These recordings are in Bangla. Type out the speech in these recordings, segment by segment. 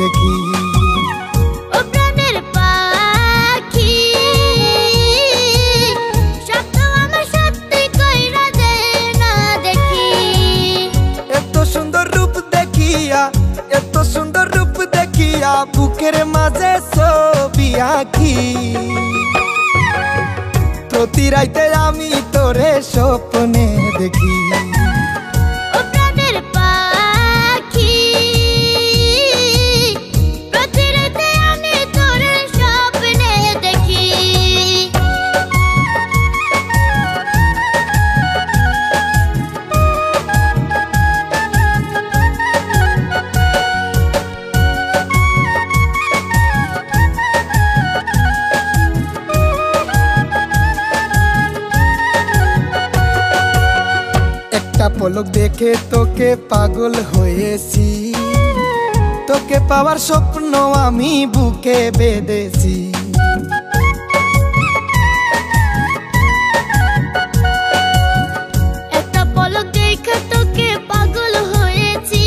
দেখি। ও প্রাণের পাখি স্বপ্ন আমার সত্যি কইরা দে না দেখি। এত সুন্দর রূপ দেখিয়া, এত সুন্দর রূপ দেখিয়া বুকের মাঝে ছবি আঁকি। প্রতি রাইতে আমি তোরে স্বপ্নে দেখি। ও প্রাণের পাখি প্রতি রাতে আমি তোরে স্বপ্নে দেখি। একটা পলক দেখে তোকে পাগল হয়েছি, তোকে পাওয়ার স্বপ্ন আমি বুকে বেঁধেছি। একটা পলক দেখে তোকে পাগল হয়েছি,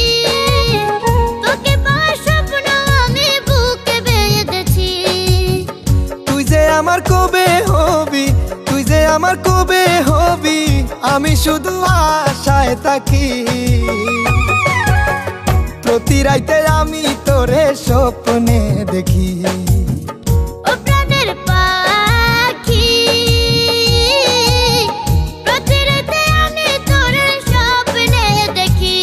তোকে পাওয়ার স্বপ্ন আমি বুকে বেঁধেছি। তুই যে আমার কবে হবি, তুই যে আমার কবে হবি, আমি শুধু আশায় থাকি। প্রতি রাইতে আমি তোরে স্বপ্নে দেখি। ও প্রাণের পাখি প্রতি রাতে আমি তোরে স্বপ্নে দেখি।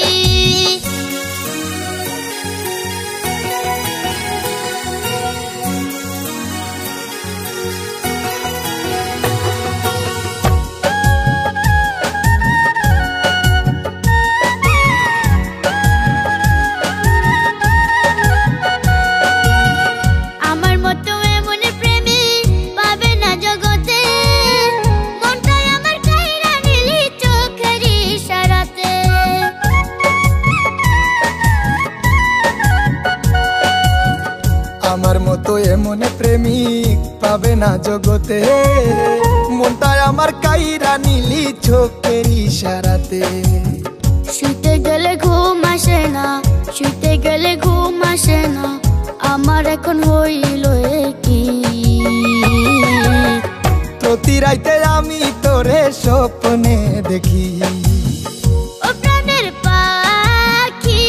আমার মতো এমন প্রেমিক পাবে না জগতে, মনটাই আমার কাইরা নিলি চোখের ইশারাতে। আমার মতো এমন প্রেমিক পাবে না জগতে, মনটাই আমার কাইরা নিলি চোখের ইশারাতে। শুতে গেলে ঘুম আসে না, শুতে গেলে ঘুম আসে না, আমার এখন হইল কি। প্রতি রাইতে আমি তোরে স্বপ্নে দেখি। ও প্রাণের পাখি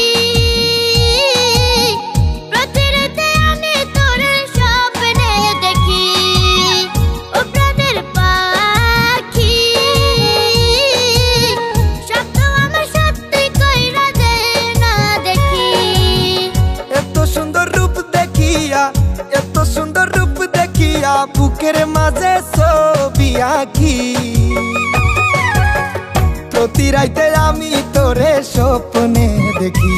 প্রতি রাতে আমি তোরে স্বপ্নে দেখি। ও প্রাণের পাখি স্বপ্ন আমার সত্যি কইরা দে না দেখি। এত সুন্দর রূপ দেখিয়া, এত সুন্দর রূপ দেখিয়া বুকের মাঝে ছবি আঁকি। প্রতি রাইতে আমি তোরে স্বপ্নে দেখি।